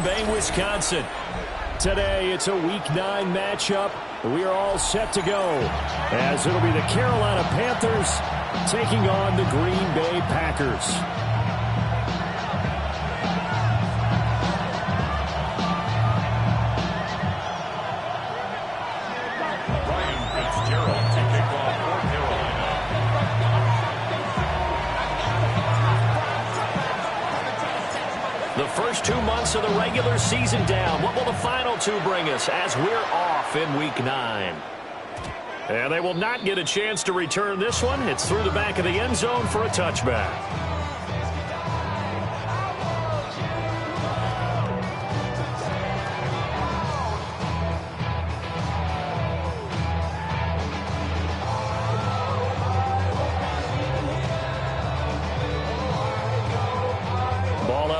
Bay, Wisconsin. Today, it's a Week 9 matchup. We are all set to go, as it'll be the Carolina Panthers taking on the Green Bay Packers. The first 2 months of the regular season down. What will the final 2 bring us as we're off in Week 9? And they will not get a chance to return this one. It's through the back of the end zone for a touchback.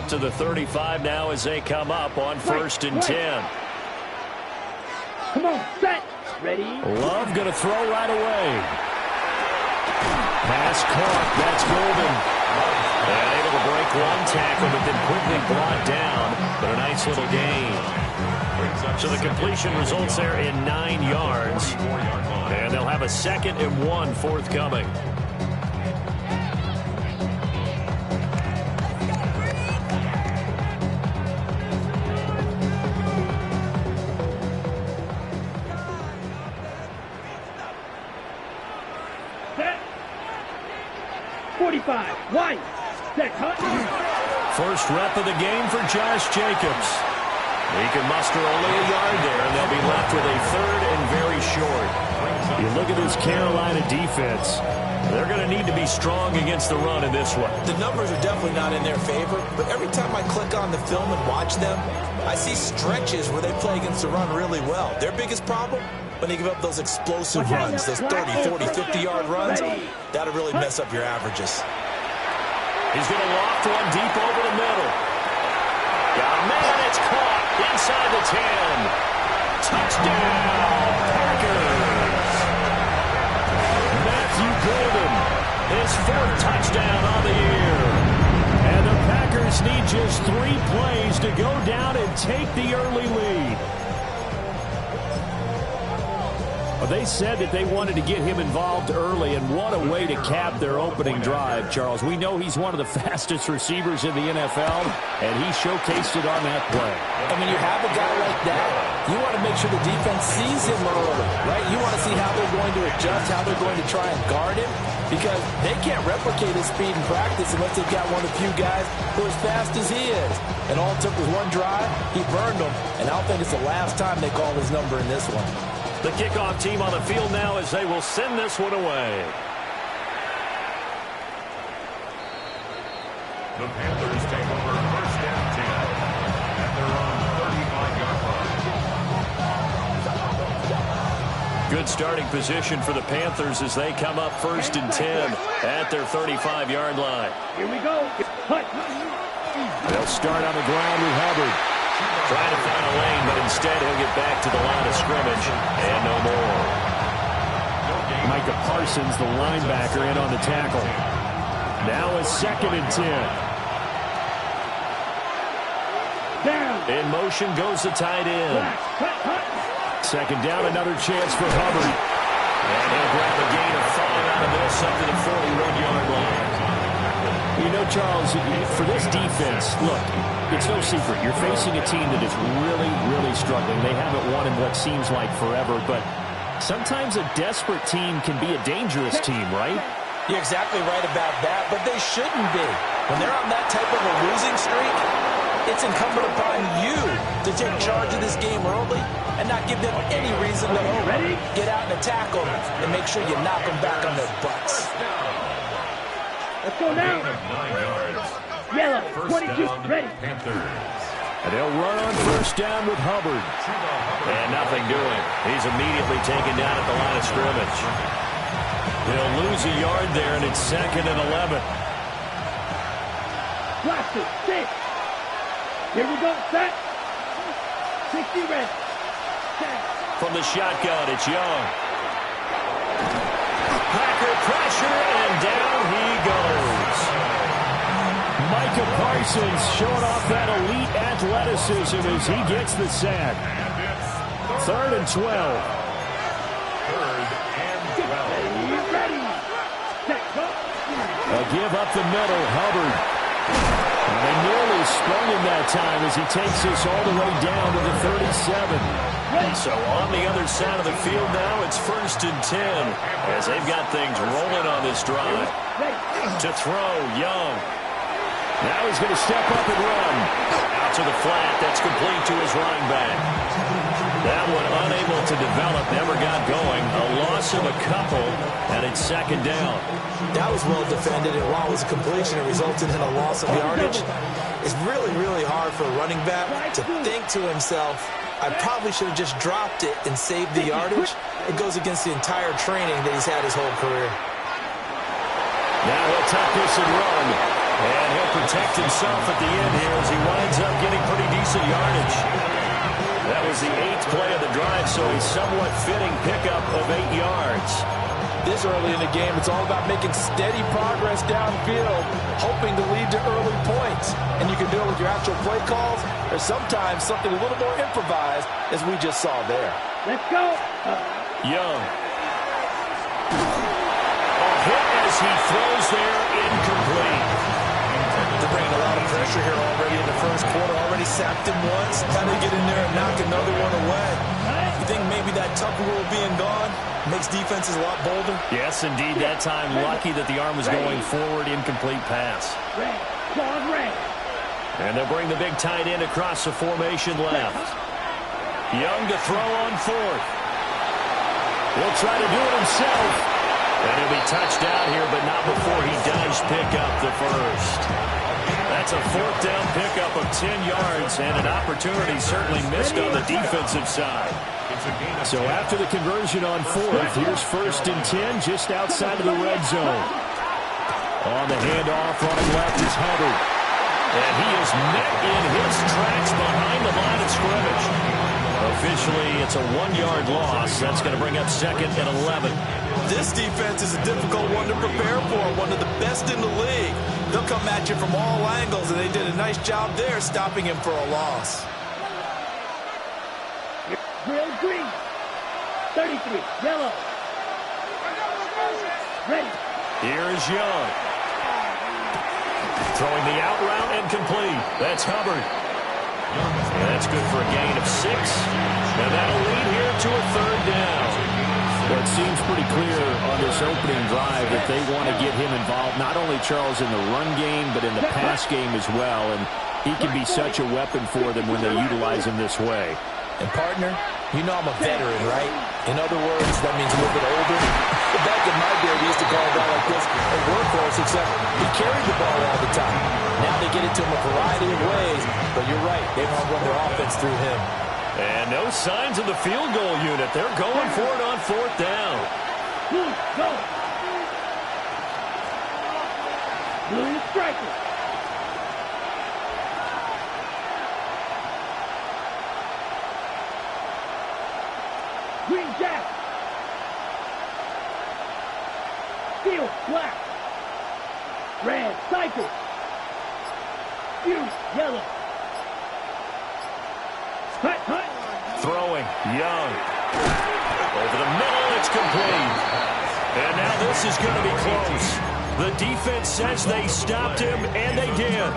To the 35 now as they come up on 1st and 10. Come on, set, ready. Love going to throw right away. Pass caught. That's Golden. And able to break one tackle, but then quickly brought down. But a nice little gain. So the completion results there in 9 yards. And they'll have a 2nd and 1 forthcoming. One, set, first rep of the game for Josh Jacobs. He can muster only a yard there, and they'll be left with a 3rd and very short. You look at this Carolina defense. They're going to need to be strong against the run in this one. The numbers are definitely not in their favor, but every time I click on the film and watch them, I see stretches where they play against the run really well. Their biggest problem? When they give up those explosive runs, those 30, 40, 50-yard runs, that'll really mess up your averages. He's going to loft one deep over the middle. Got a man, it's caught inside the 10. Touchdown, Packers. Matthew Golden, his 4th touchdown on the year. And the Packers need just 3 plays to go down and take the early lead. Well, they said that they wanted to get him involved early, and what a way to cap their opening drive, Charles. We know he's one of the fastest receivers in the NFL, and he showcased it on that play. And when you have a guy like that, you want to make sure the defense sees him early, right? You want to see how they're going to adjust, how they're going to try and guard him, because they can't replicate his speed in practice unless they've got one of the few guys who are as fast as he is. And all it took was one drive, he burned them, and I don't think it's the last time they call his number in this one. The kickoff team on the field now as they will send this one away. The Panthers take over 1st and 10 at their own 35-yard line. Good starting position for the Panthers as they come up 1st and 10 at their 35-yard line. Here we go. They'll start on the ground with Hubbard. Trying to find a lane, but instead he'll get back to the line of scrimmage and no more. Micah Parsons, the linebacker, in on the tackle. Now a 2nd and 10. Down. In motion goes the tight end. 2nd down, another chance for Hubbard. And he'll grab a gain of 5 out of this up to the 41-yard line. You know, Charles, for this defense, look, it's no secret. You're facing a team that is really, really struggling. They haven't won in what seems like forever, but sometimes a desperate team can be a dangerous team, right? You're exactly right about that, but they shouldn't be. When they're on that type of a losing streak, it's incumbent upon you to take charge of this game early and not give them any reason to get out and tackle them and make sure you knock them back on their butts. Let's go now. Yellow, 22, ready. And they'll run on 1st down with Hubbard. And nothing doing. He's immediately taken down at the line of scrimmage. They'll lose a yard there, and it's 2nd and 11. Blaster, 6. Here we go, set. 60 ready. Set. From the shotgun, it's Young. Packer pressure, and down he goes. Micah Parsons showing off that elite athleticism as he gets the sack. 3rd and 12. 3rd and 12. Ready. Set. A give up the middle, Hubbard. And they nearly sprung him that time as he takes us all the way down to the 37. So on the other side of the field now, it's 1st and 10 as they've got things rolling on this drive. To throw, Young. Now he's going to step up and run. Out to the flat. That's complete to his running back. That one unable to develop, never got going. A loss of a couple, and it's 2nd down. That was well defended, and while it was a completion, it resulted in a loss of yardage. It's really, really hard for a running back to think to himself, I probably should have just dropped it and saved the yardage. It goes against the entire training that he's had his whole career. Now he'll tuck this and run. And he'll protect himself at the end here as he winds up getting pretty decent yardage. That was the 8th play of the drive, so a somewhat fitting pickup of 8 yards. This early in the game, it's all about making steady progress downfield, hoping to lead to early points. And you can do it with your actual play calls, or sometimes something a little more improvised, as we just saw there. Let's go. Young. A hit as he throws there, incomplete. They're bringing a lot of pressure here already in the first quarter. Already sacked him once. Time to get in there and knock another one away. You think maybe that Tucker rule being gone makes defenses a lot bolder? Yes, indeed. That time, lucky that the arm was going forward. Incomplete pass. And they'll bring the big tight end across the formation left. Young to throw on 4th. He'll try to do it himself. And he'll be touched out here, but not before he does pick up the first. That's a 4th down pickup of 10 yards, and an opportunity certainly missed on the defensive side. So after the conversion on 4th, here's 1st and 10 just outside of the red zone. On the handoff, running left is Hubbard. And he is met in his tracks behind the line of scrimmage. Officially, it's a 1-yard loss. That's going to bring up 2nd and 11. This defense is a difficult one to prepare for, one of the best in the league. They'll come at you from all angles, and they did a nice job there stopping him for a loss. Grill green. 33. Yellow. Ready. Here is Young. Throwing the out route and complete. That's Hubbard. And that's good for a gain of 6. And that'll lead here to a 3rd down. Well, it seems pretty clear on this opening drive that they want to get him involved, not only, Charles, in the run game, but in the pass game as well. And he can be such a weapon for them when they utilize him this way. And, partner, you know I'm a veteran, right? In other words, that means a little bit older. Back in my day, we used to call a guy like this a workhorse, except he carried the ball all the time. Now they get it to him a variety of ways, but you're right, they want to run their offense through him. And no signs of the field goal unit. They're going for it on 4th down. Go. Blue striker. Green jack. Steel black. Red cycle. Blue yellow. Hut. Throwing, Young. Over the middle, it's complete. And now this is going to be close. The defense says they stopped him, and they did.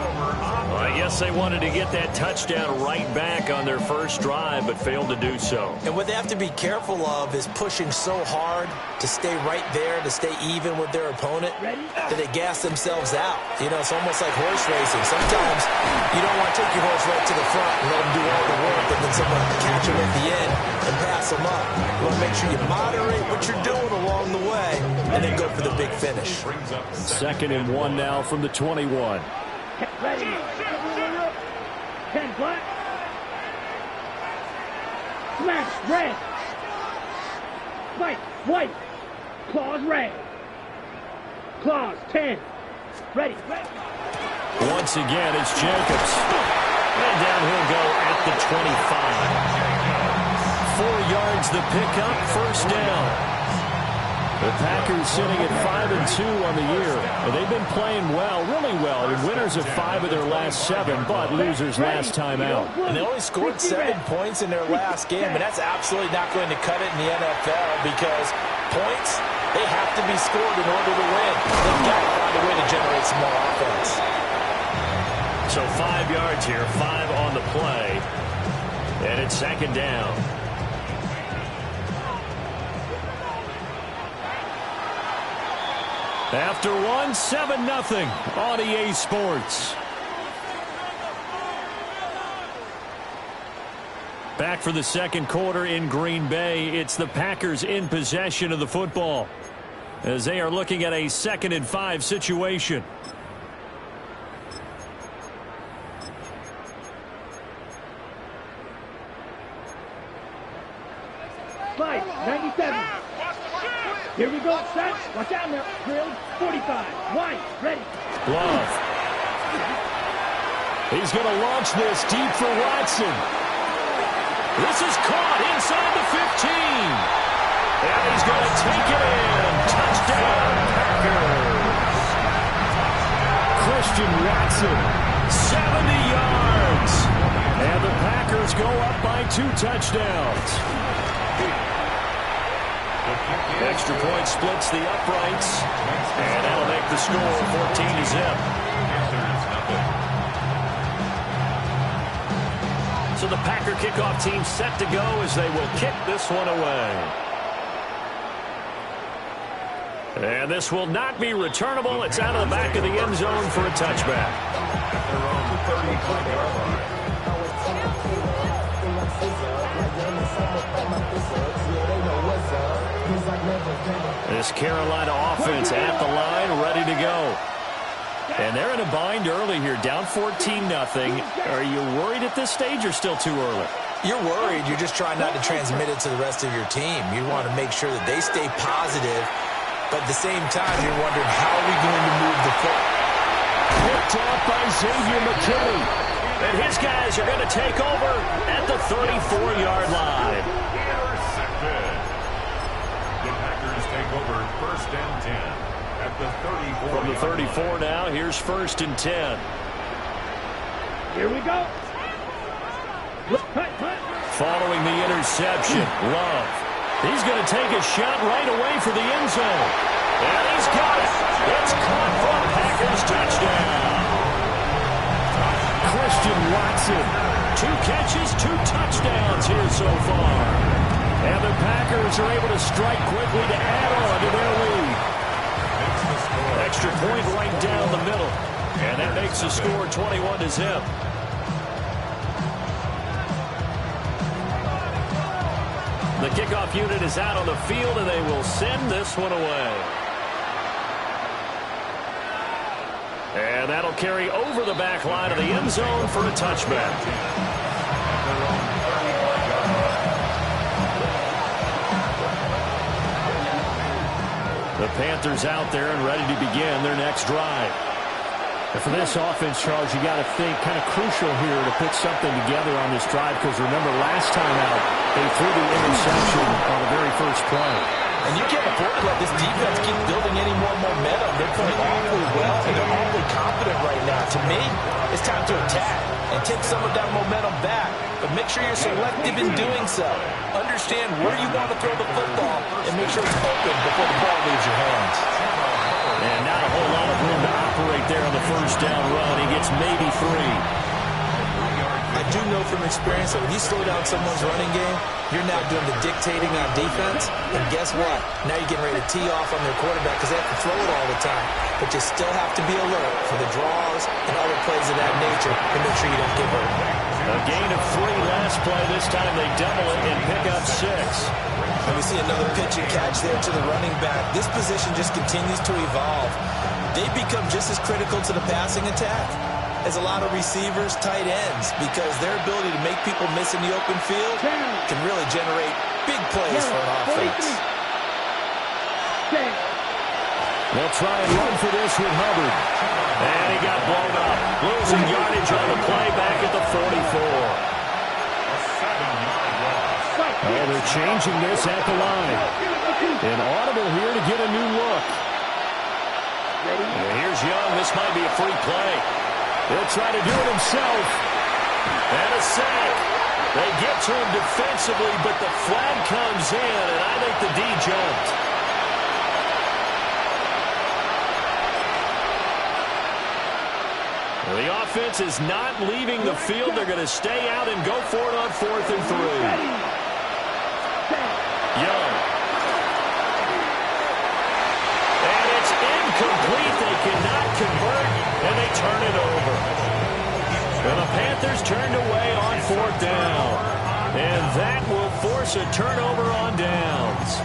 I guess they wanted to get that touchdown right back on their first drive, but failed to do so. And what they have to be careful of is pushing so hard to stay right there, to stay even with their opponent, that they gas themselves out. You know, it's almost like horse racing. Sometimes you don't want to take your horse right to the front and let them do all the work, and then someone catch them at the end and pass them up. You want to make sure you moderate what you're doing along the way, and then go for the big finish. 2nd and 1 now from the 21. Ready. 10 black. Smash red. Spike white. Claws red. Claws 10. Ready. Once again, it's Jacobs. And down he'll go at the 25. 4 yards the pickup, 1st down. The Packers sitting at 5-2 on the year. And they've been playing well, really well. And winners of 5 of their last 7, but losers last time out. And they only scored 7 points in their last game, and that's absolutely not going to cut it in the NFL because points, they have to be scored in order to win. They've got to find a way to generate some more offense. So 5 yards here, 5 on the play. And it's second down. After one, 7-0 on EA Sports. Back for the second quarter in Green Bay. It's the Packers in possession of the football as they are looking at a 2nd and 5 situation. Five, 97. Here we go, set. Watch out now. Drilled. 45. White. Ready. Love. He's going to launch this deep for Watson. This is caught inside the 15. And he's going to take it in. Touchdown, Packers. Christian Watson, 70 yards. And the Packers go up by 2 touchdowns. Extra point splits the uprights, and that'll make the score 14-0. So the Packer kickoff team set to go as they will kick this one away. And this will not be returnable. It's out of the back of the end zone for a touchback. At their own 35-yard line. This Carolina offense at the line, ready to go. And they're in a bind early here, down 14-0. Are you worried at this stage or still too early? You're worried. You're just trying not to transmit it to the rest of your team. You want to make sure that they stay positive, but at the same time, you're wondering, how are we going to move the football? Picked off by Xavier McKinney. And his guys are going to take over at the 34-yard line. Intercepted. The Packers take over 1st and 10 at the 34. From the 34 now, here's 1st and 10. Here we go. Following the interception, Love. He's going to take a shot right away for the end zone. And he's got it. It's caught for a Packers touchdown. Christian Watson, 2 catches, 2 touchdowns here so far. And the Packers are able to strike quickly to add on to their lead. Extra point right down the middle. And that makes the score 21-0. The kickoff unit is out on the field, and they will send this one away. And that'll carry over the back line of the end zone for a touchback. The Panthers out there and ready to begin their next drive. And for this offense, Charles, you got to think kind of crucial here to put something together on this drive, because remember last time out, they threw the interception on the very first play. And you can't afford to let this defense keep building any more momentum. They're playing awfully well, and they're awfully confident right now. To me, it's time to attack and take some of that momentum back. But make sure you're selective in doing so. Understand where you want to throw the football and make sure it's open before the ball leaves your hands. And not a whole lot of room to operate there on the first down run. He gets maybe 3. I do know from experience that when you slow down someone's running game, you're now doing the dictating on defense. And guess what? Now you're getting ready to tee off on their quarterback because they have to throw it all the time. But you still have to be alert for the draws and other plays of that nature to make sure you don't get hurt. A gain of 3 last play. This time they double it and pick up 6. And we see another pitch and catch there to the running back. This position just continues to evolve. They become just as critical to the passing attack as a lot of receivers, tight ends, because their ability to make people miss in the open field can really generate big plays for an offense. They'll try and run for this with Hubbard. And he got blown up. Losing yardage on the play back at the 44. A 7-yard loss. Oh, they're changing this at the line. An audible here to get a new look. And here's Young. This might be a free play. He'll try to do it himself. And a sack. They get to him defensively, but the flag comes in, and I think the D jumped. The offense is not leaving the field. They're going to stay out and go for it on 4th and 3. Young. And it's incomplete. They cannot convert, and they turn it over. And the Panthers turned away on 4th down. And that will force a turnover on downs.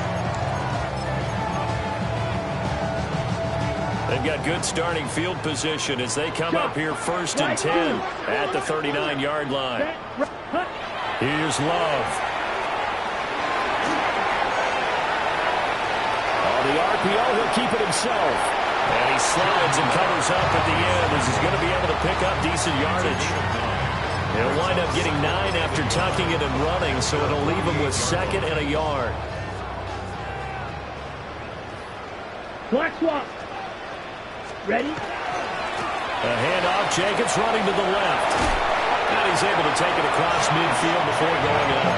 They've got good starting field position as they come up here 1st and 10 at the 39-yard line. Here's Love. On the RPO, he'll keep it himself. And he slides and covers up at the end as he's going to be able to pick up decent yardage. He'll wind up getting 9 after tucking it and running, so it'll leave him with 2nd and a yard. Black swap. Ready? A handoff. Jacobs running to the left. And he's able to take it across midfield before going out of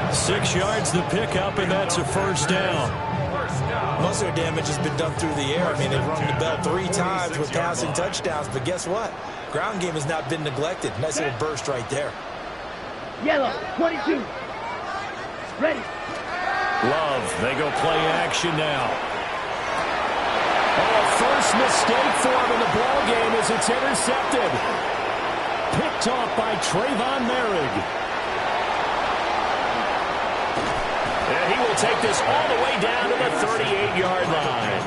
bounds. 6 yards the pickup, and that's a 1st down. Most of their damage has been done through the air. I mean, they've rung the bell 3 times with passing touchdowns, but guess what? Ground game has not been neglected. Nice little burst right there. Yellow, 22. Ready. Love. They go play action now. Oh, first mistake for him in the ball game as it's intercepted. Picked off by Trayvon Merrick. And he will take this all the way down to the 38-yard line.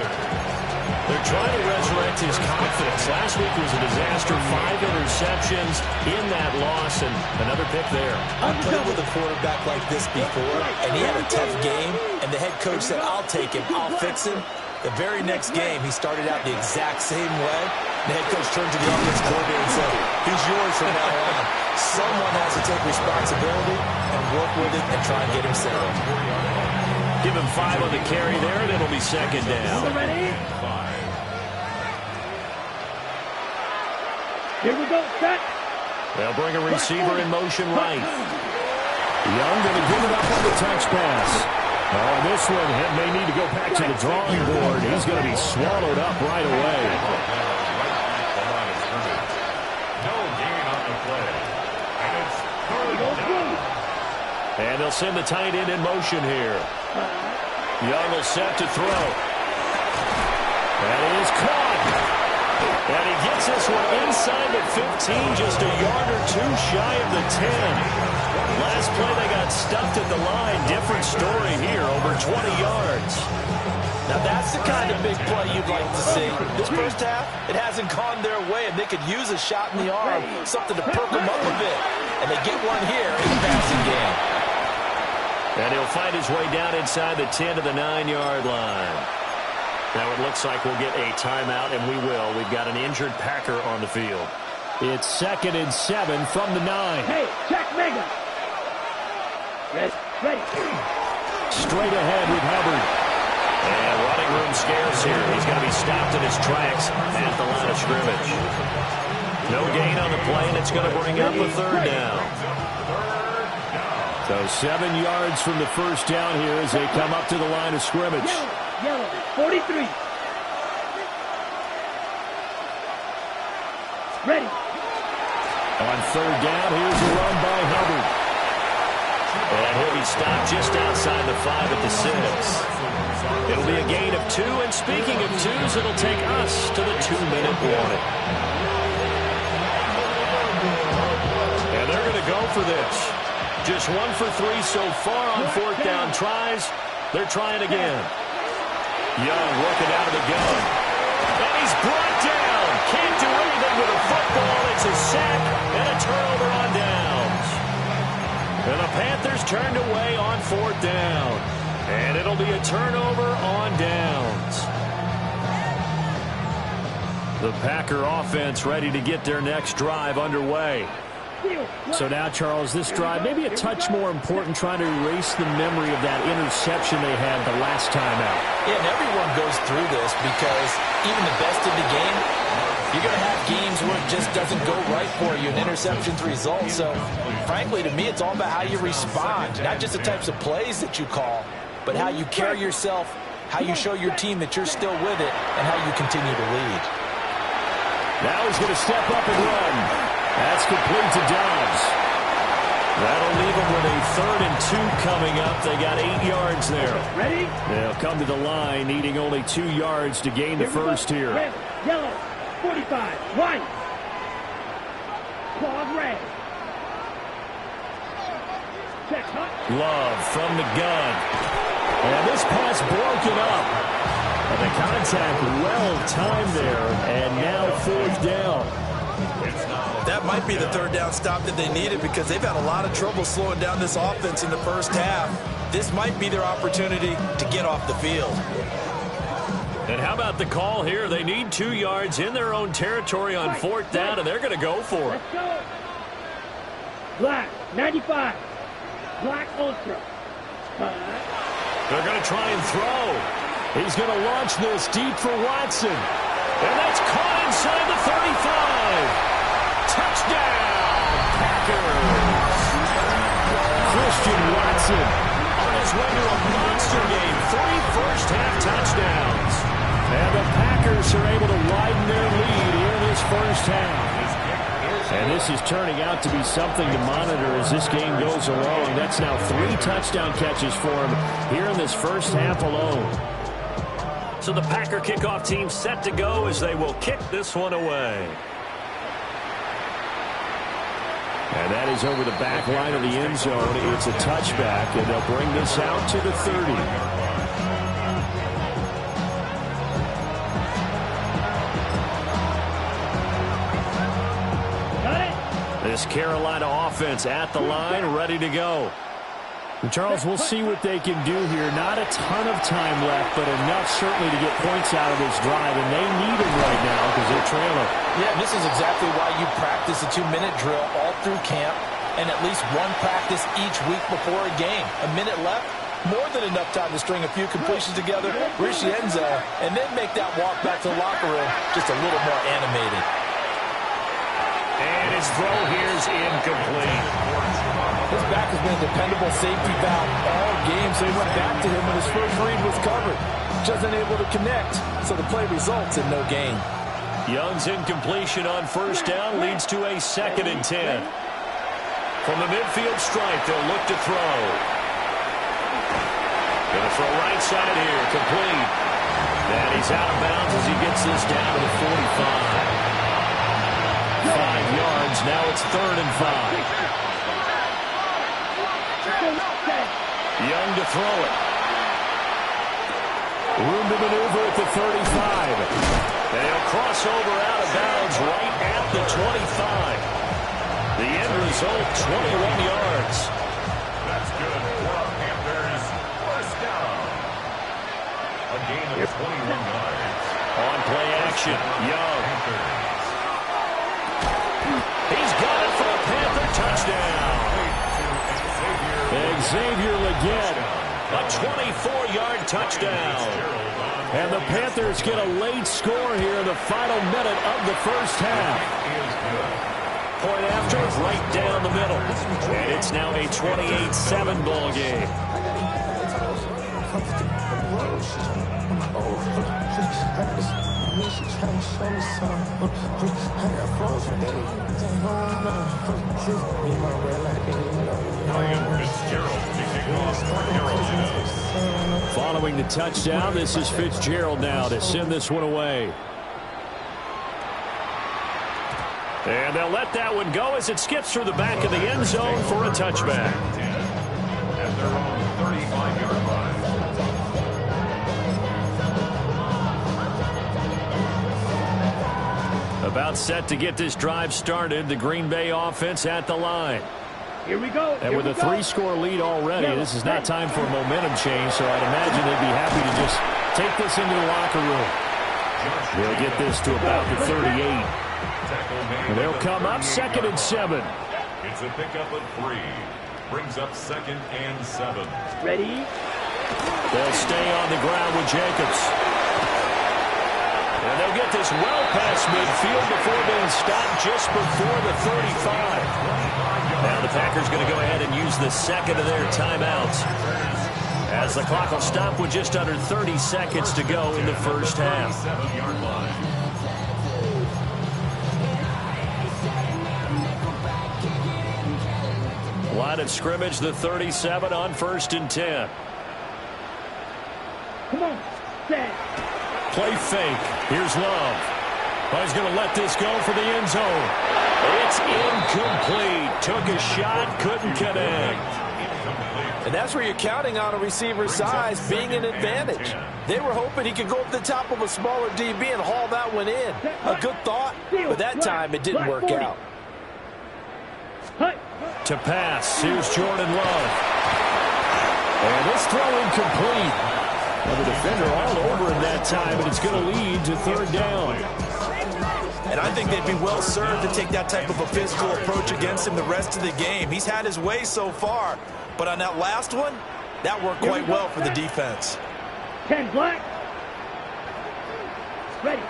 They're trying to resurrect his confidence. Last week was a disaster. 5 interceptions in that loss, and another pick there. I've played with a quarterback like this before, and he had a tough game, and the head coach said, I'll take him, I'll fix him. The very next game, he started out the exact same way. The head coach turned to the offensive coordinator and said, he's yours from now on. Someone has to take responsibility and work with it and try and get him settled. Give him 5 on the carry there, and it'll be 2nd down. Ready? Here we go, set. They'll bring a receiver in motion right. Young going to give it up on the touch pass. Oh, this one may need to go back to the drawing board. He's going to be swallowed up right away. No gain on the play. And it's 3rd down. And they'll send the tight end in motion here. Young will set to throw. That is caught. And he gets this one inside the 15, just a yard or 2 shy of the 10. Last play, they got stuffed at the line. Different story here, over 20 yards. Now, that's the kind of big play you'd like to see. This first half, it hasn't gone their way, and they could use a shot in the arm, something to perk them up a bit. And they get one here in the passing game. And he'll find his way down inside the 10 to the 9-yard line. Now it looks like we'll get a timeout, and we will. We've got an injured Packer on the field. It's 2nd and 7 from the 9. Hey, check Mega. Ready. Straight ahead with Hubbard. And running room scarce here. He's going to be stopped in his tracks at the line of scrimmage. No gain on the play, and it's going to bring up a 3rd down. So 7 yards from the 1st down here as they come up to the line of scrimmage. Yellow, 43. Ready. On 3rd down, here's a run by Hubbard. And he'll be stopped just outside the 5 at the 6. It'll be a gain of 2, and speaking of 2s, it'll take us to the 2-minute warning. And they're going to go for this. Just 1 for 3 so far on 4th down tries. They're trying again. Young working out of the gun. And he's brought down. Can't do anything with a football. It's a sack and a turnover on downs. And the Panthers turned away on 4th down. And it'll be a turnover on downs. The Packer offense ready to get their next drive underway. So now, Charles, this drive maybe a touch more important, trying to erase the memory of that interception they had the last time out. Yeah, and everyone goes through this because even the best in the game, you're going to have games where it just doesn't go right for you, and interceptions result. So, frankly, to me, it's all about how you respond, not just the types of plays that you call, but how you carry yourself, how you show your team that you're still with it, and how you continue to lead. Now he's going to step up and run. That's complete to Dobbs. That'll leave him with a 3rd and 2 coming up. They got 8 yards there. Ready? They'll come to the line, needing only 2 yards to gain the first here. Red, yellow, 45, white. Claws red. Check, hot. Love from the gun. And this pass broken up. And the contact well-timed there. And now 4th down. That might be the 3rd down stop that they needed because they've had a lot of trouble slowing down this offense in the first half. This might be their opportunity to get off the field. And how about the call here? They need 2 yards in their own territory on 4th down, and they're going to go for it. Let's go. Black, 95. Black Ultra. They're going to try and throw. He's going to launch this deep for Watson. And that's caught inside the 35. Touchdown, Packers. Christian Watson on his way to a monster game. 3 first-half touchdowns. And the Packers are able to widen their lead here in this first half. And this is turning out to be something to monitor as this game goes along. That's now 3 touchdown catches for him here in this first half alone. So the Packer kickoff team set to go as they will kick this one away. And that is over the back line of the end zone. It's a touchback, and they'll bring this out to the 30. This Carolina offense at the line, ready to go. And Charles, we'll see what they can do here. Not a ton of time left, but enough certainly to get points out of this drive, and they need them right now because they're trailing. Yeah, and this is exactly why you practice a 2-minute drill all through camp and at least one practice each week before a game. A minute left, more than enough time to string a few completions together, reach the end zone, and then make that walk back to the locker room just a little more animated. And his throw here is incomplete. His back has been a dependable safety valve all game, so he went back to him when his first read was covered. Just unable to connect, so the play results in no gain. Young's incompletion on first down leads to a 2nd and 10. From the midfield stripe, they'll look to throw. Going to throw right side here, complete. And he's out of bounds as he gets this down to the 45. 5 yards, now it's 3rd and 5. Young to throw it. Room to maneuver at the 35. And he'll cross over out of bounds right at the 25. The end result, 21 yards. That's good for our Panthers. First down. A gain of 21 yards. On play action, Young. He's got it for a Panther touchdown. Xavier Legette, a 24-yard touchdown. And the Panthers get a late score here in the final minute of the first half. Point after, right down the middle. And it's now a 28-7 ball game. Following the touchdown, this is Fitzgerald now to send this one away. And they'll let that one go as it skips through the back of the end zone for a touchback. At their own 35-yard line. About set to get this drive started, the Green Bay offense at the line. Here we go. And with a 3-score lead already, this is not time for a momentum change, so I'd imagine they'd be happy to just take this into the locker room. They'll get this to about the 38. And they'll come up 2nd and 7. It's a pickup of 3. Brings up 2nd and 7. Ready? They'll stay on the ground with Jacobs. And they'll get this well past midfield before being stopped just before the 35. Now the Packers going to go ahead and use the second of their timeouts, as the clock will stop with just under 30 seconds to go in the first half. Line of scrimmage, the 37 on 1st and 10. Come on, set. Play fake. Here's Love. Oh, he's going to let this go for the end zone. It's incomplete. Took a shot, couldn't connect. And that's where you're counting on a receiver's size being an advantage. They were hoping he could go up the top of a smaller DB and haul that one in. A good thought, but that time it didn't work out. To pass, here's Jordan Love. And this throw incomplete. Well, the defender all over him that time, and it's going to lead to 3rd down. And I think they'd be well served to take that type of a physical approach against him the rest of the game. He's had his way so far, but on that last one, that worked quite well for the defense. 10 black. Ready.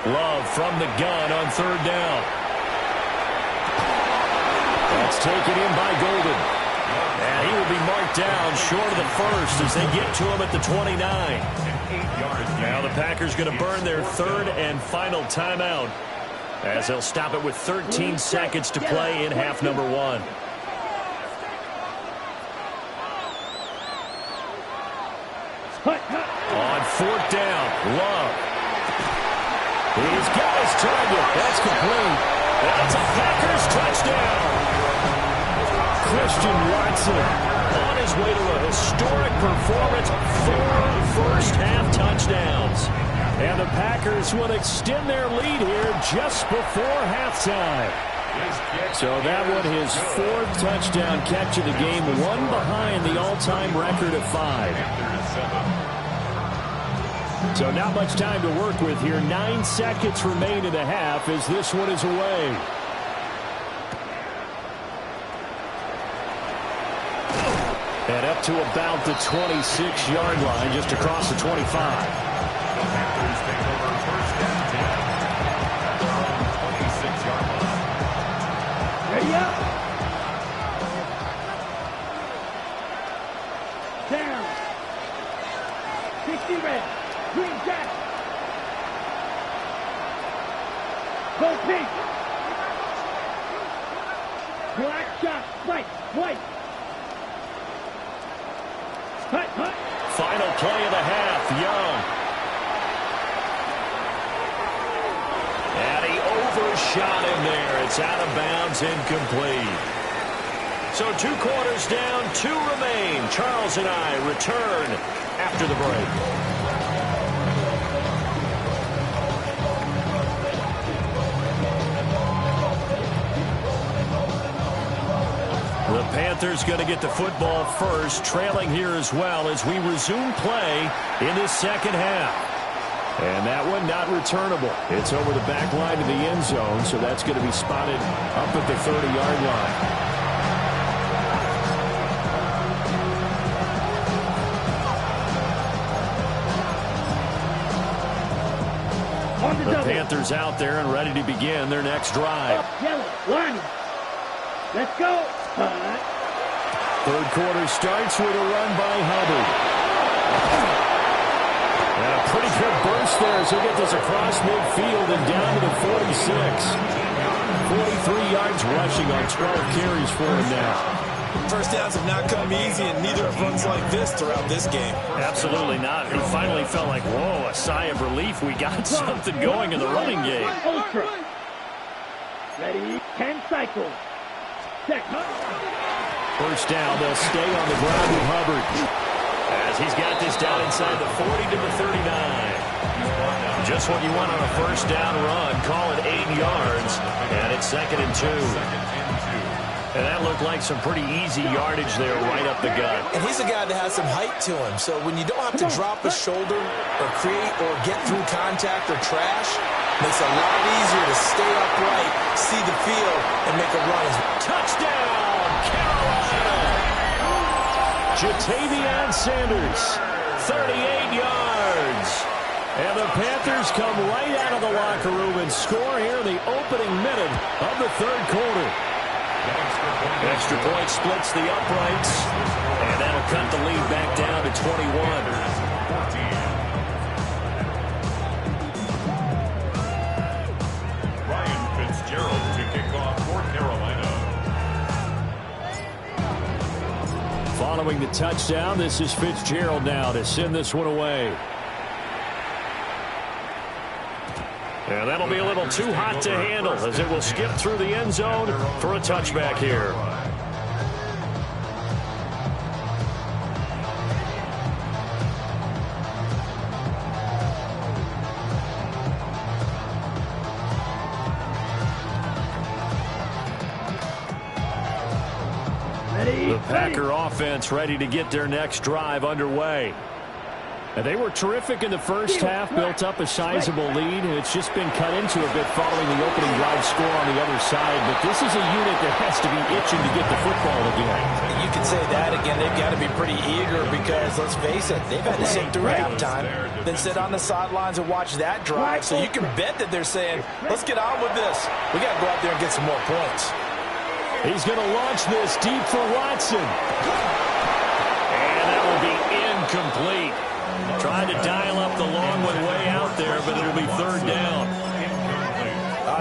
Love from the gun on 3rd down. That's taken in by Golden. And he will be marked down short of the first as they get to him at the 29. Now the Packers going to burn their 3rd and final timeout, as they'll stop it with 13 seconds to play in half number 1. On 4th down, Love. He's got his target. That's complete. That's a Packers touchdown. Christian Watson on his way to a historic performance, 4 first-half touchdowns. And the Packers will extend their lead here just before halftime. So that one, his 4th touchdown catch of the game, one behind the all-time record of 5. So not much time to work with here. 9 seconds remain in the half as this one is away. And up to about the 26-yard line, just across the 25. Ready up. Down. 60 red. Green jack. Go pink. Black shot. White. Final play of the half, Young. And he overshot him there. It's out of bounds, incomplete. So 2 quarters down, 2 remain. Charles and I return after the break. The Panthers going to get the football first, trailing here as well as we resume play in the second half. And that one not returnable. It's over the back line of the end zone, so that's going to be spotted up at the 30-yard line. The Panthers out there and ready to begin their next drive. Yellow, line. Let's go. 3rd quarter starts with a run by Hubbard. And a pretty good burst there as he'll get this across midfield and down to the 46. 43 yards rushing on 12 carries for him now. First downs have not come easy, and neither have runs like this throughout this game. Absolutely not. He finally felt like, whoa, a sigh of relief. We got something going in the running game. Ultra. Ready? 10 cycles. First down, they'll stay on the ground with Hubbard, as he's got this down inside the 40 to the 39. Just what you want on a first down run. Call it 8 yards, and it's 2nd and 2. And that looked like some pretty easy yardage there right up the gut. And he's a guy that has some height to him, so when you don't have to drop a shoulder or create or get through contact or trash, Makes it a lot easier to stay upright, see the field, and make a run. Touchdown, Carolina! Jatavion Sanders, 38 yards. And the Panthers come right out of the locker room and score here in the opening minute of the third quarter. Extra point splits the uprights, and that'll cut the lead back down to 21. To kick off for Carolina. Following the touchdown, this is Fitzgerald now to send this one away. And that'll be a little too hot to handle as it will skip through the end zone for a touchback here. The Packer offense ready to get their next drive underway. And they were terrific in the first half, built up a sizable lead, and it's just been cut into a bit following the opening drive score on the other side. But this is a unit that has to be itching to get the football again. You can say that again. They've got to be pretty eager because, let's face it, they've had to sit through halftime, then sit on the sidelines and watch that drive. So you can bet that they're saying, let's get on with this. We got to go out there and get some more points. He's going to launch this deep for Watson. And that will be incomplete. Trying to dial up the long one way out there, but it'll be third down.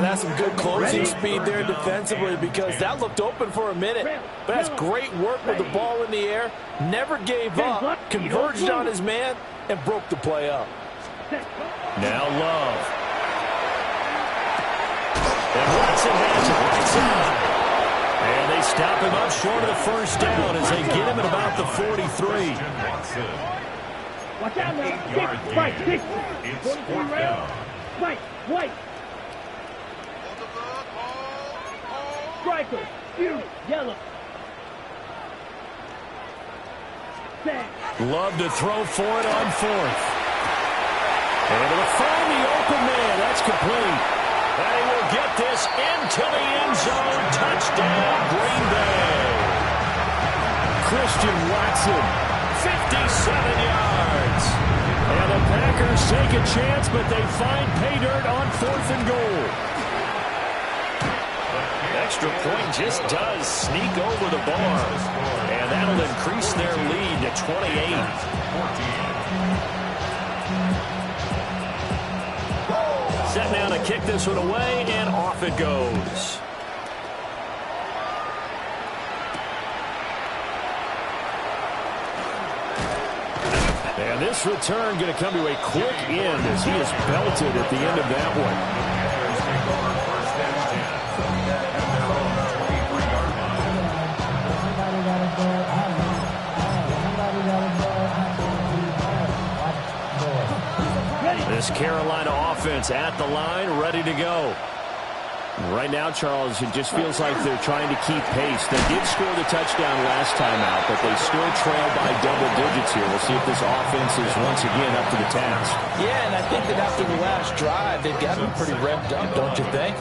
That's some good closing speed there defensively because that looked open for a minute. But that's great work with the ball in the air. Never gave up, converged on his man, and broke the play up. Now Love. And Watson has it right side. And they stop him up short of the first down as they get him at about the 43. Watch out now. 6, right, 6. 43 rail. Right, white. Striker, Fury, yellow. Set. Love to throw for it on fourth. And it'll find the open man. That's complete. And he will get this into the end zone. Touchdown, Green Bay. Christian Watson, 57 yards. And the Packers take a chance, but they find pay dirt on 4th and goal. Extra point just does sneak over the bar. And that'll increase their lead to 28. Set now to kick this one away, and off it goes. And this return going to come to a quick end as he is belted at the end of that one. This Carolina offense at the line, ready to go. Right now, Charles, it just feels like they're trying to keep pace. They did score the touchdown last time out, but they still trail by double digits here. We'll see if this offense is once again up to the task. Yeah, and I think that after the last drive, they've got them pretty revved up, don't you think?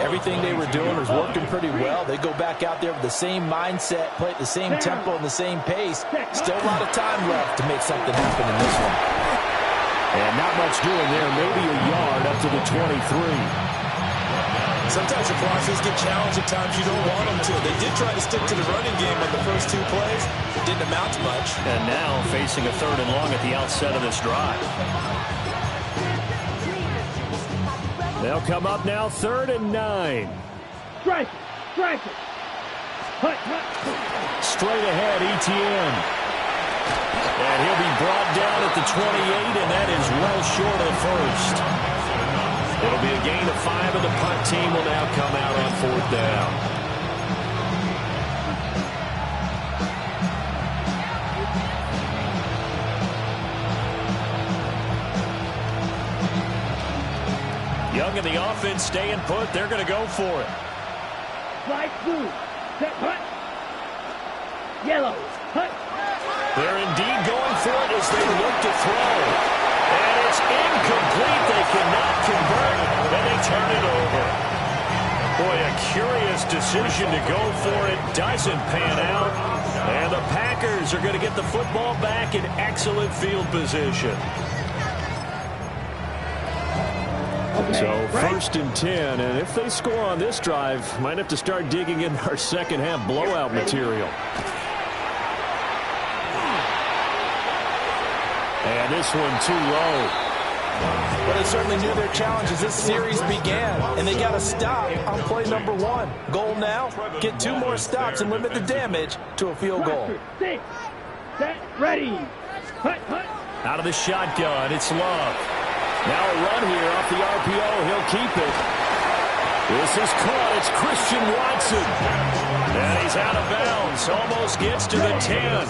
Everything they were doing was working pretty well. They go back out there with the same mindset, play at the same tempo and the same pace. Still a lot of time left to make something happen in this one. And not much doing there, maybe a yard up to the 23. Sometimes your crosses get challenged at times you don't want them to. They did try to stick to the running game on the first 2 plays. It didn't amount to much. And now facing a 3rd and long at the outset of this drive. They'll come up now 3rd and 9. Strike it. Hut. Straight ahead, Etienne. And he'll be brought down at the 28, and that is well short of the first. It'll be a gain of 5, and the punt team will now come out on 4th down. Young and the offense staying put. They're going to go for it. Slide through. Set, hut. Yellow. Hut. They're indeed going for it as they look to throw. And it's incomplete. They cannot convert. And turn it over. Boy, a curious decision to go for it. Doesn't pan out. And the Packers are going to get the football back in excellent field position. So first and 10, and if they score on this drive, might have to start digging in our second half blowout material. And this one too low. Well, they certainly knew their challenge as this series began, and they got to stop on play number 1. Goal now, get 2 more stops and limit the damage to a field goal. 6, set, ready. Hut, hut. Out of the shotgun, it's Love. Now a run here off the RPO. He'll keep it. This is caught. It's Christian Watson. And he's out of bounds. Almost gets to the 10.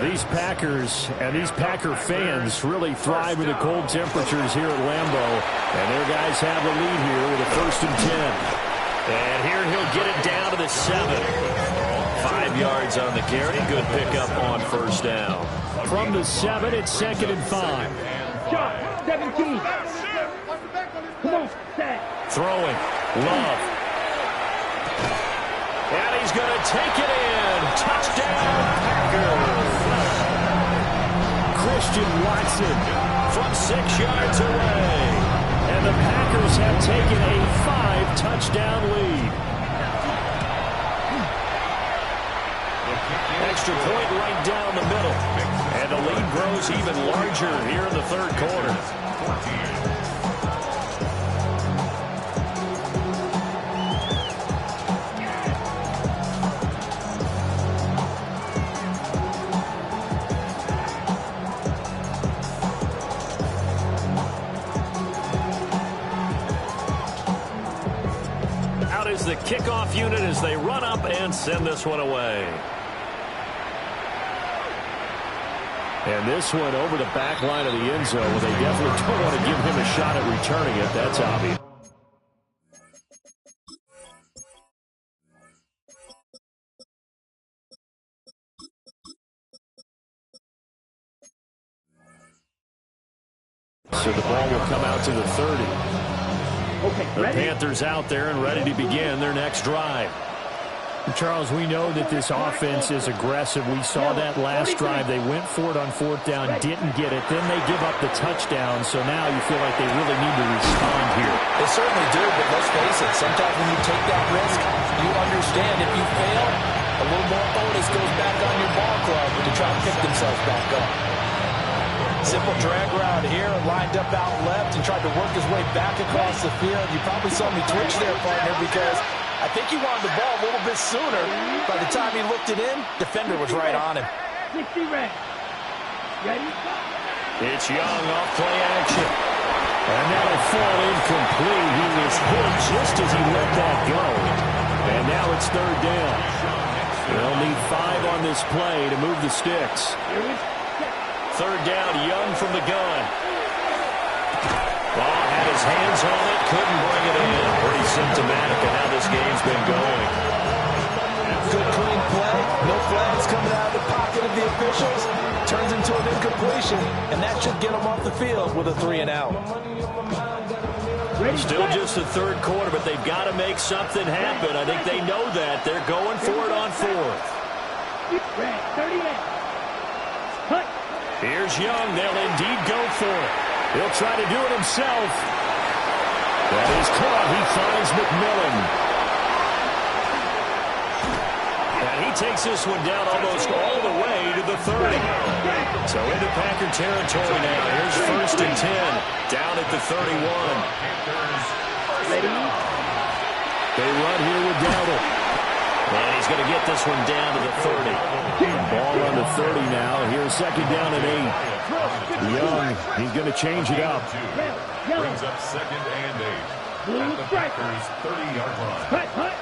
These Packers and these Packer fans really thrive in the cold temperatures here at Lambeau. And their guys have the lead here with a first and 10. And here he'll get it down to the 7. 5 yards on the carry. Good pickup on first down. From the 7, it's second and 5. Shot, 17. Come on, set. Throwing. Love. And he's going to take it in. Touchdown, Packers. Christian Watson from 6 yards away. And the Packers have taken a 5-touchdown lead. Extra point right down the middle. And the lead grows even larger here in the third quarter. Is the kickoff unit as they run up and send this one away. And this one over the back line of the end zone. Well, they definitely don't want to give him a shot at returning it. That's obvious. So the ball will come out to the 30. The Panthers out there and ready to begin their next drive. Charles, we know that this offense is aggressive. We saw that last drive. They went for it on 4th down, didn't get it. Then they give up the touchdown. So now you feel like they really need to respond here. They certainly do, but let's face it. Sometimes when you take that risk, you understand if you fail, a little more onus goes back on your ball club to try to pick themselves back up. Simple drag route here, lined up out left and tried to work his way back across the field. You probably saw me twitch there, partner, because I think he wanted the ball a little bit sooner. By the time he looked it in, defender was right on him. 60 red. Ready? It's Young off play action. And that'll fall incomplete. He was hit just as he let that go. And now it's 3rd down. They'll need 5 on this play to move the sticks. 3rd down, Young from the gun. Ball had his hands on it, couldn't bring it in. Pretty symptomatic of how this game's been going. Good clean play, no flags coming out of the pocket of the officials. Turns into an incompletion, and that should get them off the field with a 3 and out. Still just the 3rd quarter, but they've got to make something happen. I think they know that. They're going for it on 4th. 38. Here's Young. They'll indeed go for it. He'll try to do it himself. That is caught. He finds McMillan. And he takes this one down almost all the way to the 30. So into Packer territory now. Here's 1st and 10. Down at the 31. They run here with Dowdle. And he's going to get this one down to the 30. Ball on the 30 now. Here's 2nd down and 8. Young, he's going to change it up. Brings up 2nd and 8. At the Packers' 30-yard line.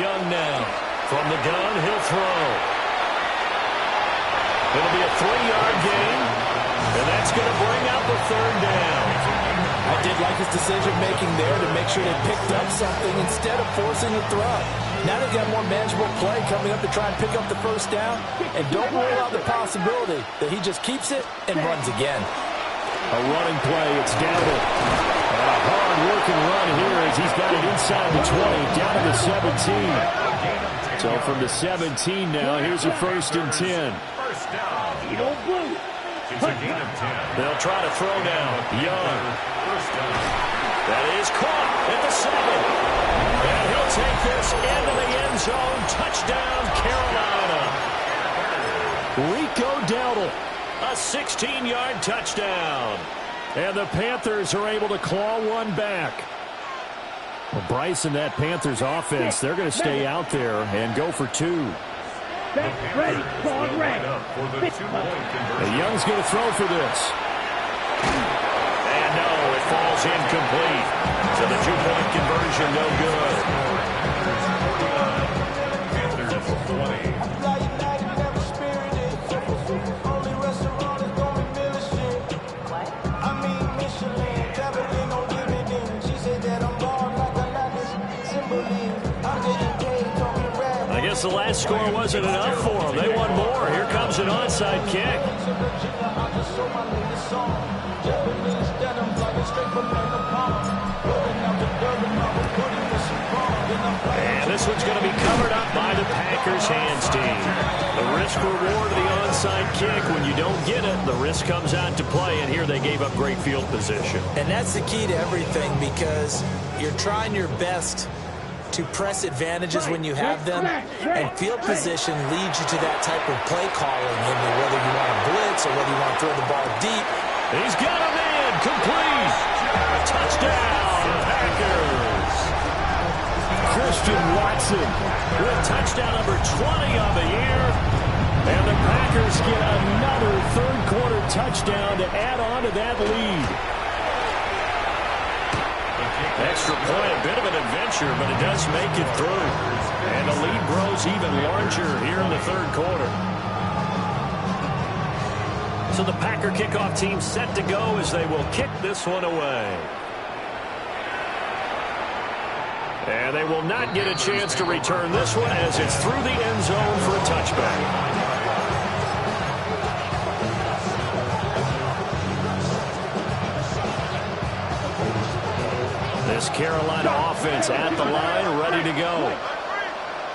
Young now. From the gun, he'll throw. It'll be a 3-yard gain. And that's going to bring out the 3rd down. I did like his decision-making there to make sure they picked up something instead of forcing the throw. Now they've got more manageable play coming up to try and pick up the 1st down. And don't rule out the possibility that he just keeps it and runs again. A running play. It's Dowdle. And a hard-working run here as he's got it inside the 20, down to the 17. So from the 17 now, here's a 1st and 10. First down. You don't blue. It's a gain of 10. They'll try to throw now. Young. First down. That is caught at the 7. And he'll take this into the end zone. Touchdown, Carolina. Rico Dowdle, a 16-yard touchdown. And the Panthers are able to claw one back. Well, Bryce and that Panthers offense, they're going to stay out there and go for 2. Set, ready, ball ready. For the 2-point conversion. Young's going to throw for this. And no, it falls incomplete. So the 2-point conversion, no good. Panthers 20. I guess the last score wasn't enough for them. They want more. Here comes an onside kick. And this one's going to be covered up by the Packers hands team. The risk reward of the onside kick. When you don't get it, the risk comes out to play, and here they gave up great field position. And that's the key to everything, because you're trying your best to press advantages when you have them, and field position leads you to that type of play calling, whether you want to blitz or whether you want to throw the ball deep. He's got a man, complete. Touchdown, Packers. Christian Watson With touchdown number 20 of the year. And the Packers get another third-quarter touchdown to add on to that lead. Extra point, a bit of an adventure, but it does make it through. And the lead grows even larger here in the third quarter. So the Packer kickoff team set to go as they will kick this one away. And they will not get a chance to return this one as it's through the end zone for a touchback. This Carolina offense at the line, ready to go.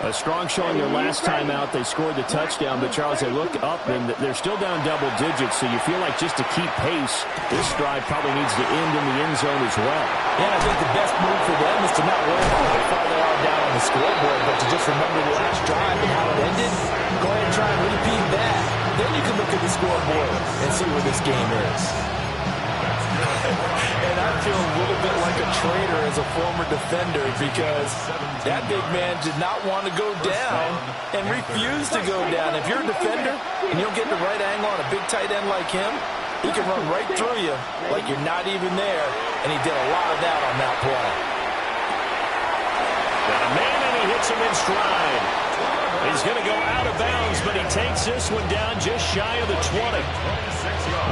A strong showing their last time out. They scored the touchdown, but Charles, they look up and they're still down double digits, so you feel like just to keep pace, this drive probably needs to end in the end zone as well. Yeah, I think the best move for them is to not worry about how far they are down on the scoreboard, but to just remember the last drive and how it ended. Go ahead and try and repeat that. Then you can look at the scoreboard and see where this game is. And I feel a little bit like a traitor as a former defender, because that big man did not want to go down and refused to go down. If you're a defender and you don't get the right angle on a big tight end like him, he can run right through you like you're not even there, and he did a lot of that on that play. Got a man, and he hits him in stride. He's going to go out of bounds, but he takes this one down just shy of the 20.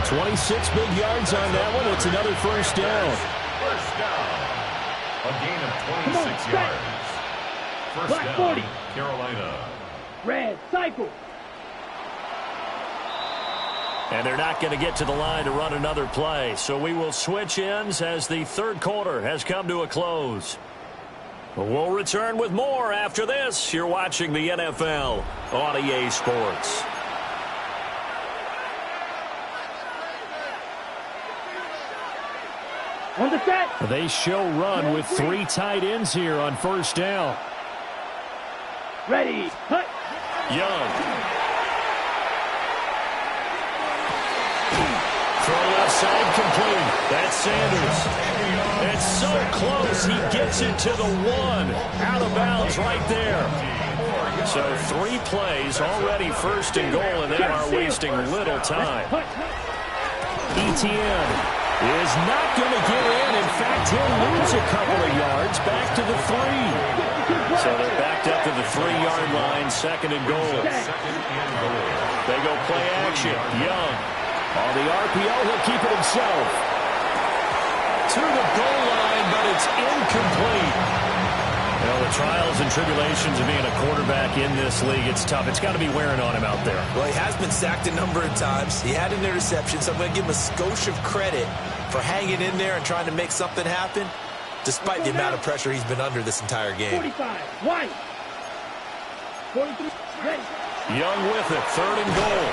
26 big yards on that one. It's another first down. First down. A gain of 26 yards. First Black down, 40. Carolina. Red, cycle. And they're not going to get to the line to run another play. So we will switch ends as the third quarter has come to a close. We'll return with more after this. You're watching the NFL on EA Sports. On the set. They show run with 3 tight ends here on first down. Ready, cut. Young. Throw left side complete. That's Sanders. It's so close. He gets it to the 1. Out of bounds right there. So 3 plays already first and goal, and they are wasting little time. ETN is not going to get in. In fact, he'll lose a couple of yards back to the 3. So they're backed up to the 3-yard line, second and goal. They go play action. Young. On the RPO, he'll keep it himself. To the goal line, but it's incomplete. You know, the trials and tribulations of being a quarterback in this league, it's tough. It's got to be wearing on him out there. Well, he has been sacked a number of times. He had an interception, so I'm going to give him a skosh of credit for hanging in there and trying to make something happen, despite the amount of pressure he's been under this entire game. 45, White. 43, ready. Young with it, 3rd and goal.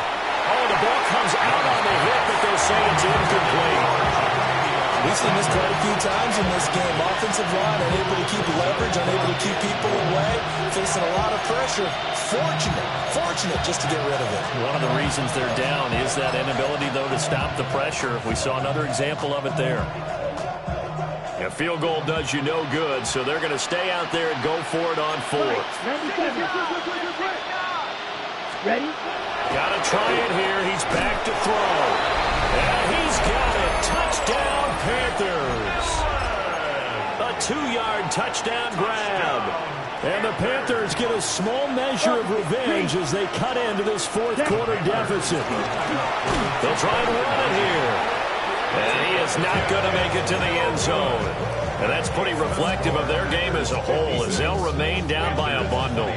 Oh, the ball comes out on the hit, but they'll say it's incomplete. We've seen this quite a few times in this game. Offensive line unable to keep leverage, unable to keep people away, facing a lot of pressure. Fortunate just to get rid of it. One of the reasons they're down is that inability, though, to stop the pressure. We saw another example of it there. A field goal does you no good, so they're going to stay out there and go for it on 4th. 97. Ready? Got to try it here. He's back to throw. And he's got it. Touchdown, Panthers. A 2-yard touchdown grab. And the Panthers get a small measure of revenge as they cut into this 4th quarter deficit. They'll try and run it here. And he is not going to make it to the end zone. And that's pretty reflective of their game as a whole, as they'll remain down by a bundle.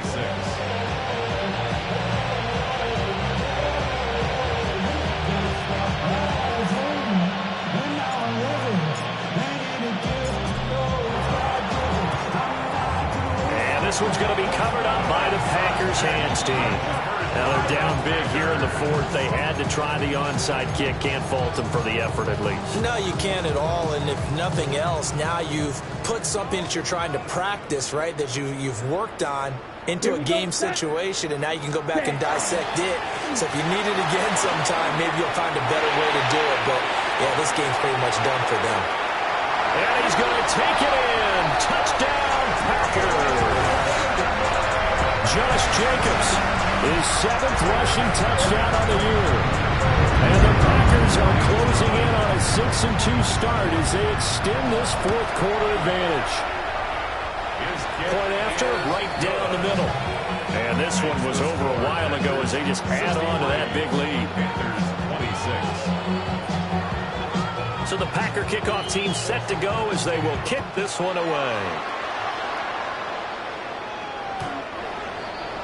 This one's going to be covered up by the Packers hands team. Now they're down big here in the 4th. They had to try the onside kick. Can't fault them for the effort at least. No, you can't at all. And if nothing else, now you've put something that you're trying to practice, right, that you've worked on into a game situation, and now you can go back and dissect it. So if you need it again sometime, maybe you'll find a better way to do it. But, yeah, this game's pretty much done for them. And he's going to take it in. Touchdown, Packers. Josh Jacobs, his 7th rushing touchdown on the year. And the Packers are closing in on a 6-2 start as they extend this 4th quarter advantage. Point after, right down the middle. And this one was over a while ago as they just add on to that big lead. So the Packer kickoff team set to go as they will kick this one away.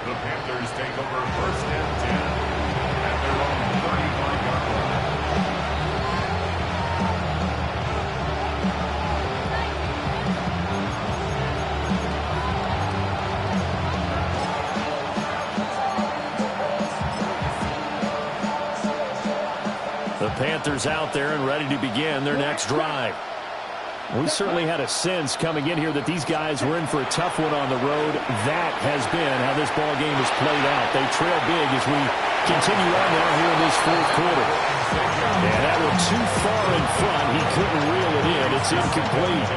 The Panthers take over 1st and 10 at their own 35-yard line. The Panthers out there and ready to begin their next drive. We certainly had a sense coming in here that these guys were in for a tough one on the road. That has been how this ball game has played out. They trail big as we continue on now here in this 4th quarter. And that one too far in front. He couldn't reel it in. It's incomplete.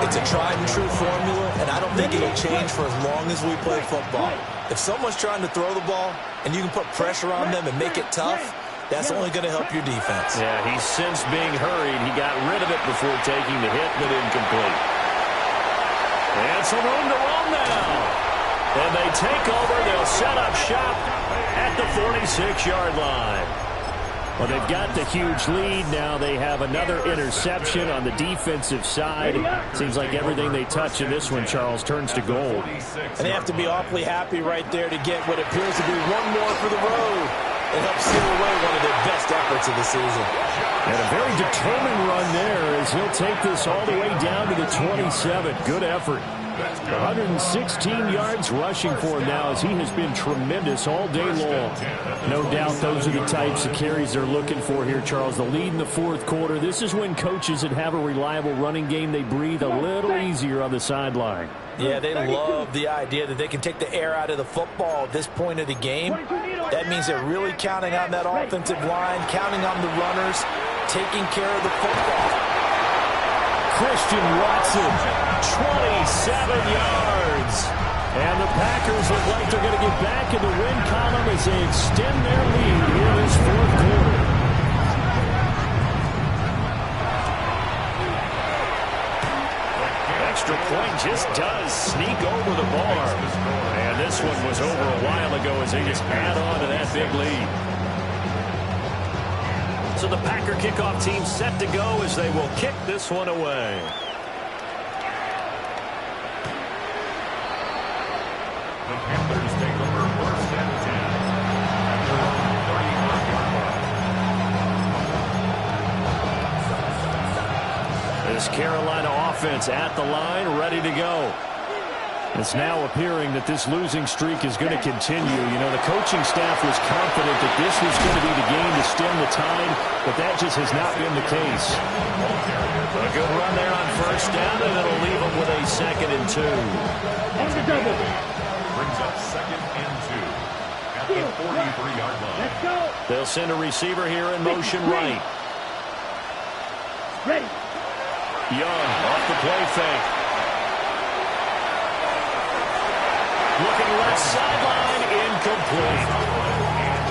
It's a tried and true formula, and I don't think it'll change for as long as we play football. If someone's trying to throw the ball and you can put pressure on them and make it tough, that's only going to help your defense. Yeah, he's since being hurried. He got rid of it before taking the hit, but incomplete. And some room to roam now. And they take over. They'll set up shop at the 46-yard line. Well, they've got the huge lead. Now they have another interception on the defensive side. Seems like everything they touch in this one, Charles, turns to gold. And they have to be awfully happy right there to get what appears to be one more for the road. It helps seal away one of their best efforts of the season. And a very determined run there as he'll take this all the way down to the 27. Good effort. 116 yards rushing for him now as he has been tremendous all day long. No doubt those are the types of carries they're looking for here, Charles. The lead in the 4th quarter. This is when coaches that have a reliable running game, they breathe a little easier on the sideline. Yeah, they love the idea that they can take the air out of the football at this point of the game. That means they're really counting on that offensive line, counting on the runners, taking care of the football. Christian Watson, 27 yards. And the Packers look like they're going to get back in the win column as they extend their lead here in this 4th quarter. Extra point just does sneak over the bar. And this one was over a while ago as they just add on to that big lead. So the Packer kickoff team set to go as they will kick this one away. The Panthers take over 1st and 10 at their own 35-yard line. this Carolina offense at the line, ready to go. It's now appearing that this losing streak is going to continue. You know, the coaching staff was confident that this was going to be the game to stem the tide, but that just has not been the case. A good run there on first down, and it'll leave them with a 2nd and 2. On the double. Brings up 2nd and 2 at the 43-yard line. Let's go. They'll send a receiver here in motion right. Ready. Young off the play fake. Looking left sideline, incomplete.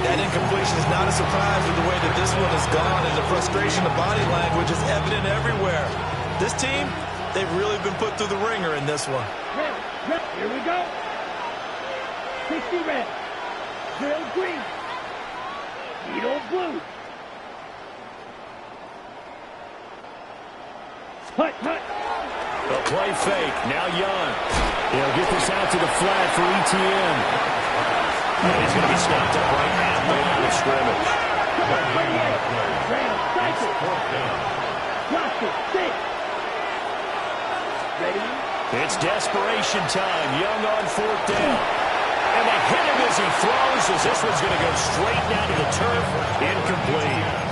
That incompletion is not a surprise with the way that this one has gone, and the frustration of body language is evident everywhere. This team, they've really been put through the ringer in this one. Ready. Here we go. 60 red. Drill green. Needle blue. Hut. A play fake. Now Young. They'll get this out to the flat for ETN. And he's going to be stopped up right at the line of scrimmage. Rail, cycle. Lock it. 6. Ready. It's desperation time. Young on 4th down. And they hit him as he throws, as this one's going to go straight down to the turf. Incomplete.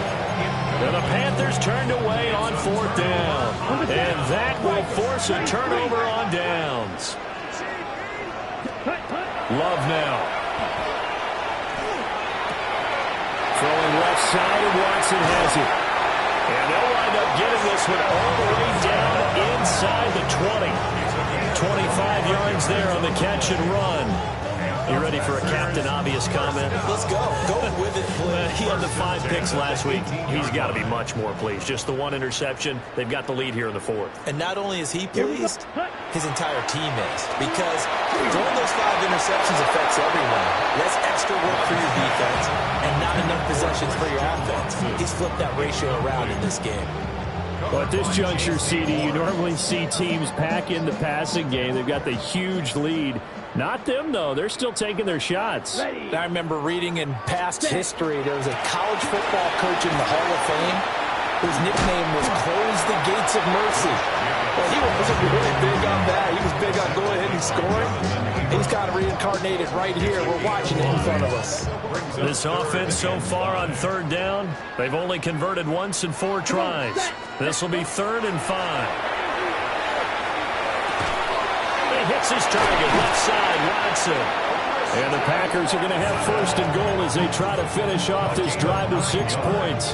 And the Panthers turned away on 4th down. And that will force a turnover on downs. Love now. Throwing left side, and Watson has it. And they'll wind up getting this one all the way down inside the 20. 25 yards there on the catch and run. You ready for a Captain Obvious comment? Let's go. Go with it, please. He had the 5 picks last week. He's got to be much more pleased. Just the 1 interception. They've got the lead here in the 4th. And not only is he pleased, his entire team is. Because throwing those 5 interceptions affects everyone. Less extra work for your defense and not enough possessions for your offense. He's flipped that ratio around in this game. Well, at this juncture, CD, you normally see teams pack in the passing game. They've got the huge lead. Not them, though. They're still taking their shots. I remember reading in past history, there was a college football coach in the Hall of Fame whose nickname was Close the Gates of Mercy. Well, he wasn't really big on that. He was big on going ahead and scoring. He's kind of reincarnated right here. We're watching it in front of us. This offense so far on 3rd down, they've only converted once in 4 tries. This will be 3rd and 5. He hits his target, left side, Watson. And the Packers are going to have 1st and goal as they try to finish off this drive with 6 points.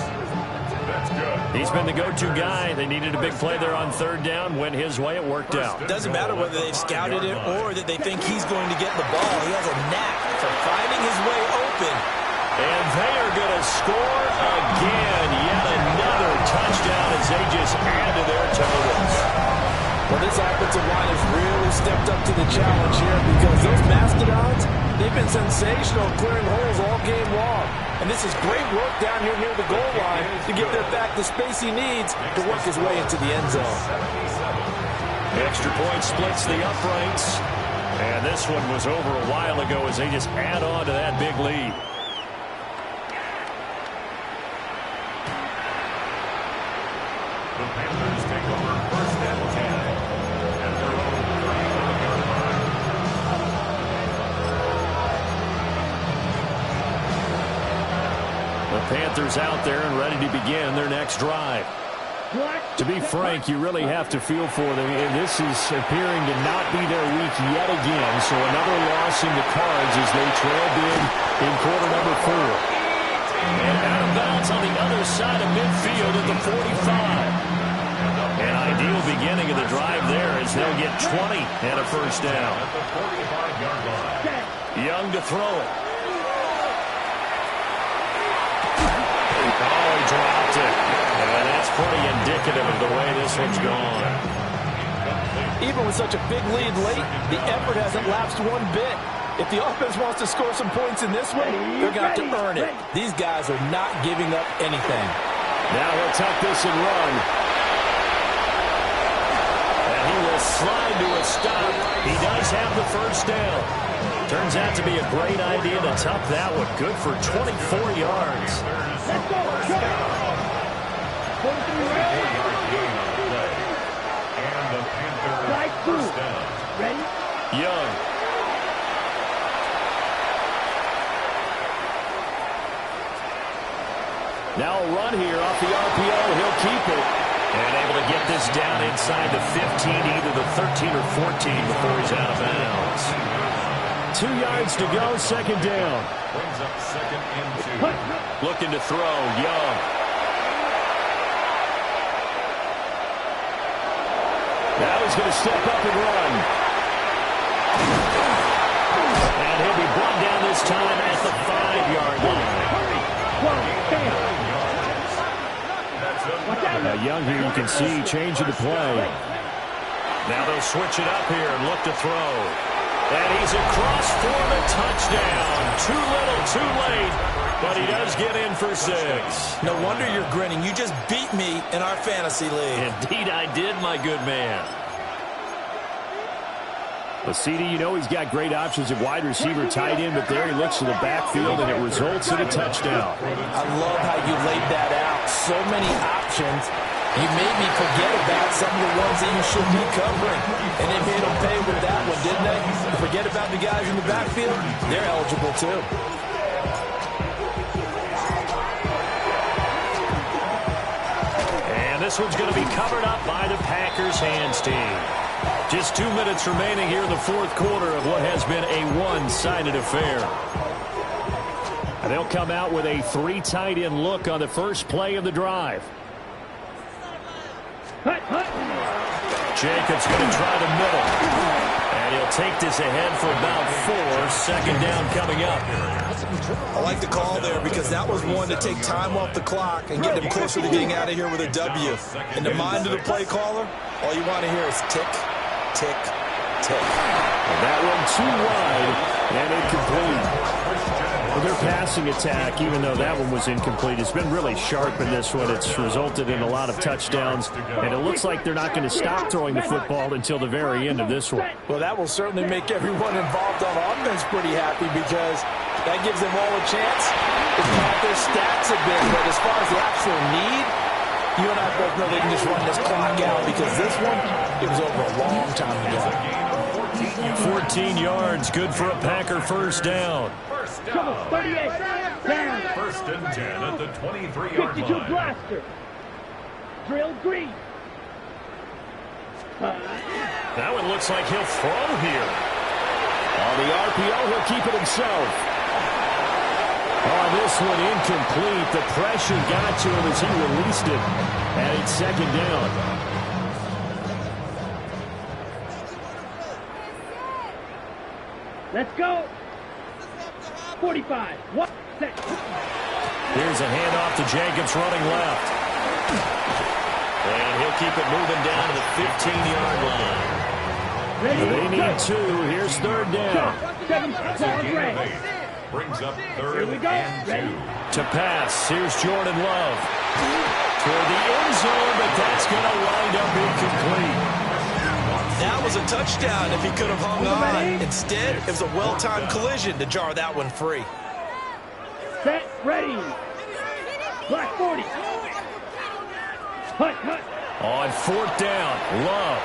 He's been the go-to guy. They needed a big play there on 3rd down. Went his way. It worked out. It doesn't matter whether they've scouted it or that they think he's going to get the ball. He has a knack for finding his way open. And they are going to score again. Yet another touchdown as they just add to their totals. Well, this offensive line has really stepped up to the challenge here because those Mastodons, they've been sensational clearing holes all game long. And this is great work down here near the goal line to get that back the space he needs to work his way into the end zone. Extra point splits the uprights. And this one was over a while ago as they just add on to that big lead. The Panthers take over 1st and 10 at their own 35-yard line. The Panthers out there and ready to begin their next drive. To be frank, you really have to feel for them. And this is appearing to not be their week yet again. So another loss in the cards as they trail big in quarter number 4. And out of bounds on the other side of midfield at the 45. An ideal beginning of the drive there as they'll get 20 and a 1st down. At the 45-yard line. Young to throw it. Oh, he dropped it. And that's pretty indicative of the way this one's gone. Even with such a big lead late, the effort hasn't lapsed one bit. If the offense wants to score some points in this one, they're going to have to earn it. These guys are not giving up anything. Now he'll tuck this and run. And he will slide to a stop. He does have the 1st down. Turns out to be a great idea to tuck that one. Good for 24 yards. Let's go. first down. Ready? Young. Now a run here off the RPO. He'll keep it. And able to get this down inside the 15, either the 13 or 14 before he's out of bounds. 2 yards to go, second down. Brings up second and 2. Looking to throw, Young. Now he's going to step up and run. And he'll be brought down this time at the 5-yard line. Now Young here, you can see changing the play. Now they'll switch it up here and look to throw. And he's across for the touchdown. Too little, too late, but he does get in for 6. No wonder you're grinning. You just beat me in our fantasy league. Indeed I did, my good man. But CD, you know he's got great options at wide receiver, tight end, but there he looks to the backfield, and it results in a touchdown. I love how you laid that out. So many options. You made me forget about some of the ones that you should be covering. And they made them pay with that one, didn't they? Forget about the guys in the backfield. They're eligible, too. And this one's going to be covered up by the Packers hands team. Just 2 minutes remaining here in the fourth quarter of what has been a one-sided affair. And they'll come out with a 3 tight end look on the first play of the drive. Jacobs going to try the middle. And he'll take this ahead for about 4. Second down coming up. I like the call there because that was one to take time off the clock and get them closer to getting out of here with a W. In the mind of the play caller, all you want to hear is tick, tick, tick. And that one too wide and incomplete. Well, their passing attack, even though that one was incomplete, has been really sharp in this one. It's resulted in a lot of touchdowns, and it looks like they're not going to stop throwing the football until the very end of this one. Well, that will certainly make everyone involved on offense pretty happy because that gives them all a chance to pad their stats a bit. But as far as the actual need, you and I both know they can just run this clock out because this one, it was over a long time ago. 14 yards, good for a Packer first down. Trouble, 38. Down. First and 10 at the 23-yard 52 line. blaster. Drill green. That one looks like he'll throw here. On the RPO, he'll keep it himself. Oh, this one incomplete. The pressure got to him as he released it. And it's second down. Let's go. 45. What? Here's a handoff to Jacobs running left. And he'll keep it moving down to the 15-yard line. They need 2. Here's third down. 7 ball gray. Brings up third Here we go. and 2. Ready? To pass, here's Jordan Love. Toward the end zone, but that's going to wind up incomplete. That was a touchdown if he could have hung on. Instead, it was a well-timed collision to jar that one free. Set, ready. Black 40. Hut, hut. On fourth down, Love.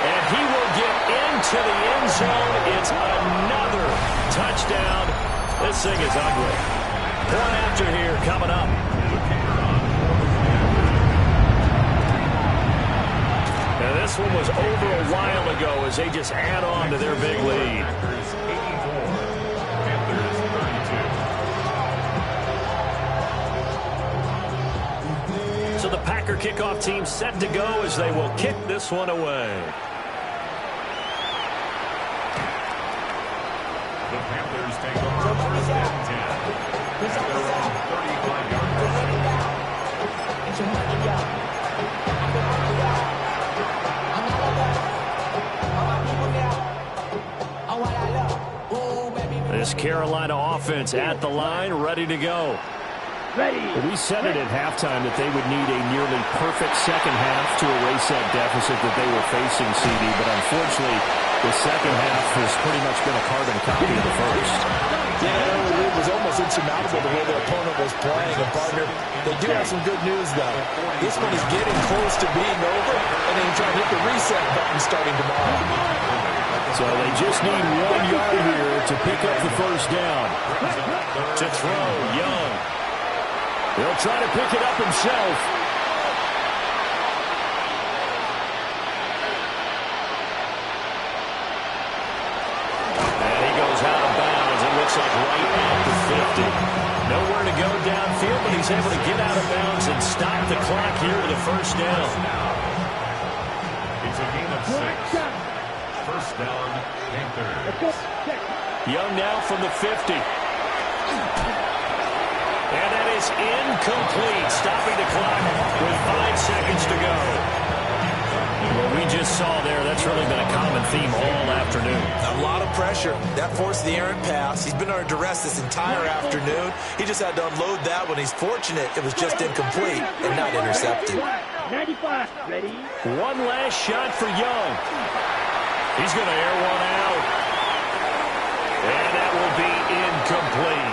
And he will get into the end zone. It's another touchdown. This thing is ugly. Point after here coming up. Now this one was over a while ago as they just add on to their big lead. Packers 84, Panthers 32. So the Packer kickoff team set to go as they will kick this one away. The Panthers take over first and 10. At their own 35-yard line. This Carolina offense at the line, ready to go. Ready. We said it at halftime that they would need a nearly perfect second half to erase that deficit that they were facing, CD. But unfortunately, the second half has pretty much been a carbon copy of the first. Yeah, it was almost insurmountable the way their opponent was playing. And, partner, they do have some good news, though. This one is getting close to being over, and they can try to hit the reset button starting tomorrow. So they just need 1 yard here to pick up the first down. To throw, Young. He'll try to pick it up himself. And he goes out of bounds. It looks like right at the 50. Nowhere to go downfield, but he's able to get out of bounds and stop the clock here with a first down. It's a gain of 6. First down, Panthers. Young now from the 50. And that is incomplete, stopping the clock with 5 seconds to go. What we just saw there, that's really been a common theme all afternoon. A lot of pressure. That forced the errant pass. He's been under duress this entire afternoon. He just had to unload that one. He's fortunate it was just incomplete and not intercepted. 95, ready. One last shot for Young. He's going to air one out. And that will be incomplete.